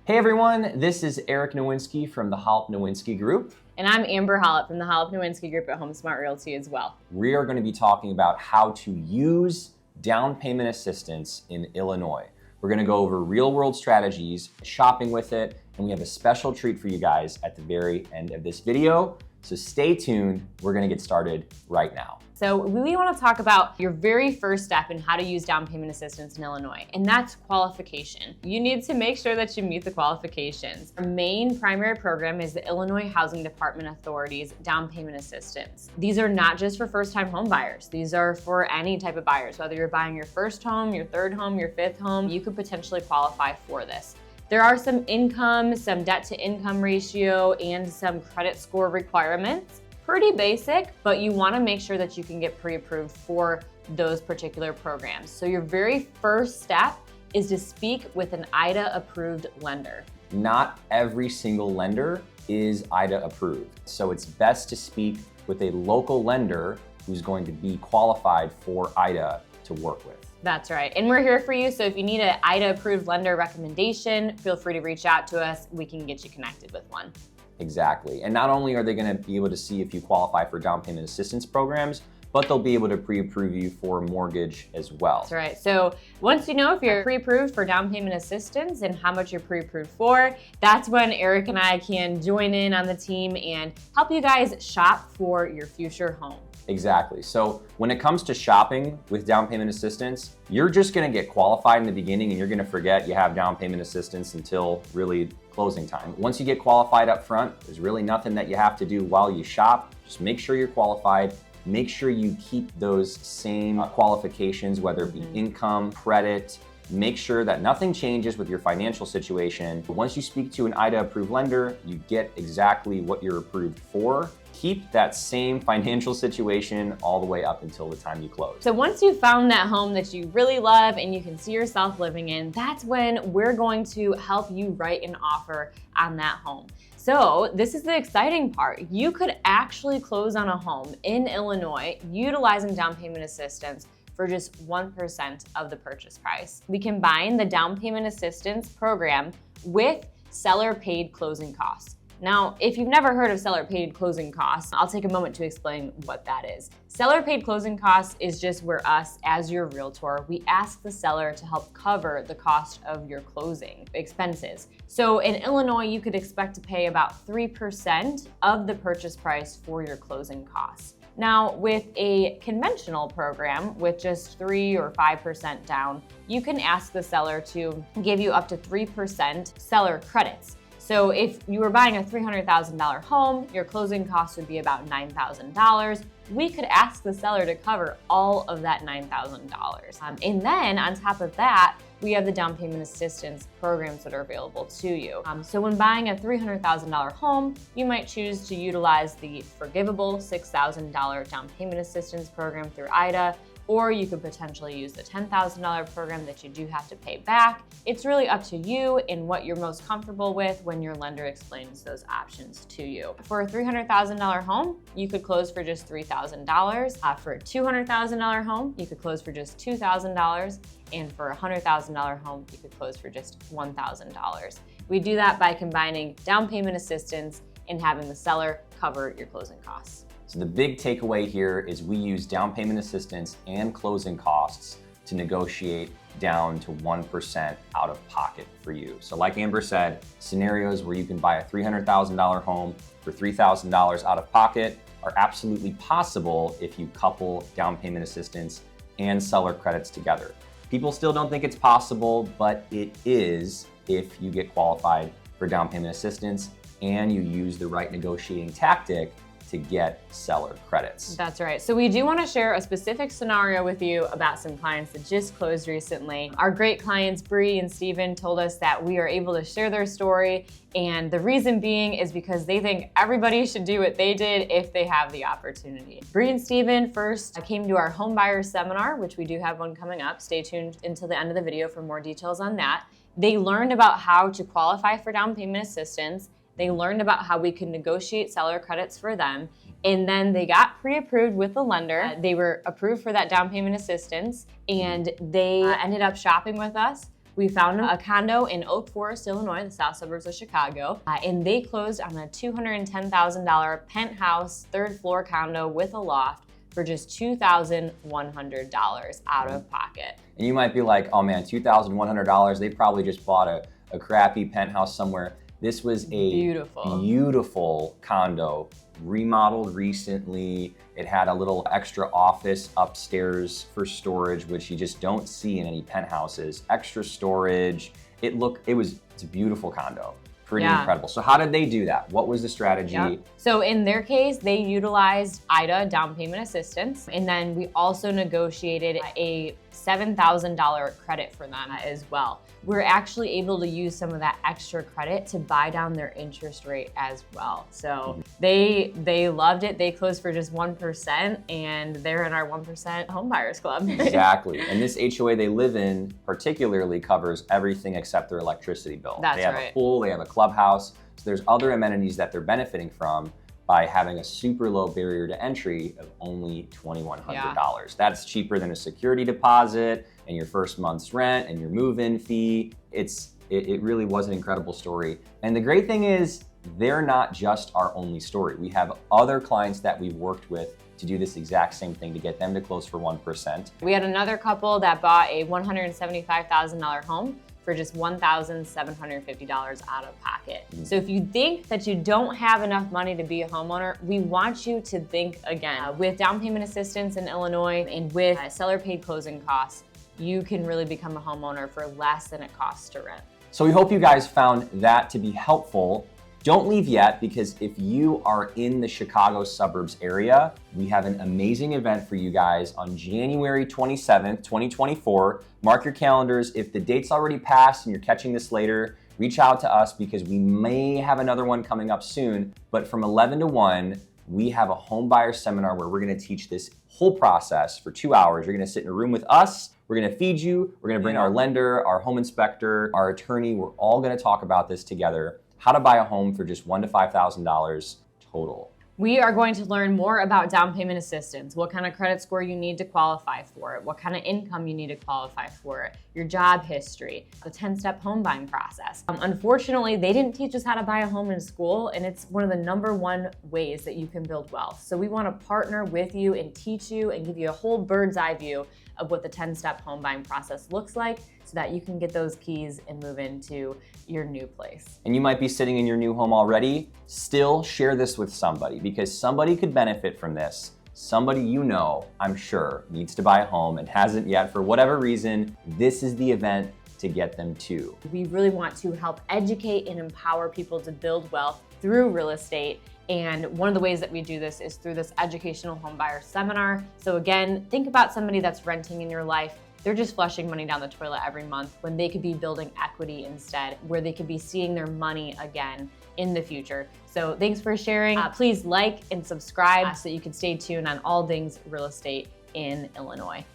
Hey everyone, this is Eric Niewinski from the Holup-Niewinski Group. And I'm Amber Holup from the Holup-Niewinski Group at HomeSmart Realty as well. We are going to be talking about how to use down payment assistance in Illinois. We're going to go over real world strategies, shopping with it, and we have a special treat for you guys at the very end of this video. So stay tuned, we're going to get started right now. So we want to talk about your very first step in how to use down payment assistance in Illinois, and that's qualification. You need to make sure that you meet the qualifications. Our main primary program is the Illinois Housing Department Authority's down payment assistance. These are not just for first-time home buyers. These are for any type of buyers, whether you're buying your first home, your third home, your fifth home, you could potentially qualify for this. There are some income, some debt to income ratio, and some credit score requirements. Pretty basic, but you want to make sure that you can get pre-approved for those particular programs. So your very first step is to speak with an IDA approved lender. Not every single lender is IDA approved. So it's best to speak with a local lender who's going to be qualified for IDA to work with. That's right. And we're here for you. So if you need an IDA approved lender recommendation, feel free to reach out to us. We can get you connected with one. Exactly. And not only are they going to be able to see if you qualify for down payment assistance programs, but they'll be able to pre-approve you for a mortgage as well. That's right. So once you know if you're pre-approved for down payment assistance and how much you're pre-approved for, that's when Eric and I can join in on the team and help you guys shop for your future home. Exactly. So when it comes to shopping with down payment assistance, you're just going to get qualified in the beginning and you're going to forget you have down payment assistance until really closing time. Once you get qualified up front, there's really nothing that you have to do while you shop. Just make sure you're qualified. Make sure you keep those same qualifications, whether it be income, credit. Make sure that nothing changes with your financial situation. Once you speak to an IDA approved lender, you get exactly what you're approved for. Keep that same financial situation all the way up until the time you close. So once you've found that home that you really love and you can see yourself living in, that's when we're going to help you write an offer on that home. So this is the exciting part. You could actually close on a home in Illinois utilizing down payment assistance for just 1% of the purchase price. We combine the down payment assistance program with seller paid closing costs. Now, if you've never heard of seller paid closing costs, I'll take a moment to explain what that is. Seller paid closing costs is just where us, as your realtor, we ask the seller to help cover the cost of your closing expenses. So in Illinois, you could expect to pay about 3% of the purchase price for your closing costs. Now, with a conventional program with just 3 or 5% down, you can ask the seller to give you up to 3% seller credits. So if you were buying a $300,000 home, your closing costs would be about $9,000. We could ask the seller to cover all of that $9,000. And then on top of that, we have the down payment assistance programs that are available to you. So when buying a $300,000 home, you might choose to utilize the forgivable $6,000 down payment assistance program through IDA, or you could potentially use the $10,000 program that you do have to pay back. It's really up to you and what you're most comfortable with when your lender explains those options to you. For a $300,000 home, you could close for just $3,000. For a $200,000 home, you could close for just $2,000. And for a $100,000 home, you could close for just $1,000. We do that by combining down payment assistance and having the seller cover your closing costs. So the big takeaway here is we use down payment assistance and closing costs to negotiate down to 1% out of pocket for you. So like Amber said, scenarios where you can buy a $300,000 home for $3,000 out of pocket are absolutely possible if you couple down payment assistance and seller credits together. People still don't think it's possible, but it is if you get qualified for down payment assistance and you use the right negotiating tactic to get seller credits. That's right. So we do want to share a specific scenario with you about some clients that just closed recently. Our great clients, Bree and Steven, told us that we are able to share their story, and the reason being is because they think everybody should do what they did if they have the opportunity. Bree and Steven first came to our home buyers seminar, which we do have one coming up. Stay tuned until the end of the video for more details on that. They learned about how to qualify for down payment assistance. They learned about how we could negotiate seller credits for them. And then they got pre-approved with the lender. They were approved for that down payment assistance, and they ended up shopping with us We found a condo in Oak Forest, Illinois, the south suburbs of Chicago, and they closed on a $210,000 penthouse, third floor condo with a loft for just $2,100 out of pocket. And you might be like, oh man, $2,100, they probably just bought a crappy penthouse somewhere. This was a beautiful condo, remodeled recently. It had a little extra office upstairs for storage, which you just don't see in any penthouses. Extra storage. It's a beautiful condo. Pretty incredible. So how did they do that? What was the strategy? Yep. So in their case, they utilized IDA down payment assistance. And then we also negotiated a $7,000 credit for them as well. We're actually able to use some of that extra credit to buy down their interest rate as well. So they loved it. They closed for just 1%, and they're in our 1% home buyers club. Exactly. And this HOA they live in particularly covers everything except their electricity bill. That's they have right. a pool, they have a clubhouse. So there's other amenities that they're benefiting from by having a super low barrier to entry of only $2,100. That's cheaper than a security deposit and your first month's rent and your move-in fee. It really was an incredible story. And the great thing is, they're not just our only story. We have other clients that we've worked with to do this exact same thing to get them to close for 1%. We had another couple that bought a $175,000 home for just $1,750 out of pocket. So if you think that you don't have enough money to be a homeowner, we want you to think again. With down payment assistance in Illinois and with seller paid closing costs, you can really become a homeowner for less than it costs to rent. So we hope you guys found that to be helpful. Don't leave yet, because if you are in the Chicago suburbs area, we have an amazing event for you guys on January 27th, 2024. Mark your calendars. If the date's already passed and you're catching this later, reach out to us because we may have another one coming up soon. But from 11 to 1, we have a home buyer seminar where we're gonna teach this whole process for 2 hours. You're gonna sit in a room with us. We're gonna feed you. We're gonna bring our lender, our home inspector, our attorney. We're all gonna talk about this together. How to buy a home for just $1,000 to $5,000 total. We are going to learn more about down payment assistance, what kind of credit score you need to qualify for it, what kind of income you need to qualify for it, your job history, the 10-step home buying process. Unfortunately, they didn't teach us how to buy a home in school, and it's one of the #1 ways that you can build wealth. So we want to partner with you and teach you and give you a whole bird's eye view of what the 10-step home buying process looks like so that you can get those keys and move into your new place. And you might be sitting in your new home already. Still share this with somebody, because somebody could benefit from this. Somebody you know, I'm sure, needs to buy a home and hasn't yet for whatever reason. This is the event to get them to. We really want to help educate and empower people to build wealth through real estate. And one of the ways that we do this is through this educational home buyer seminar. So again, think about somebody that's renting in your life. They're just flushing money down the toilet every month when they could be building equity instead, where they could be seeing their money again in the future. So thanks for sharing. Please like and subscribe so that you can stay tuned on all things real estate in Illinois.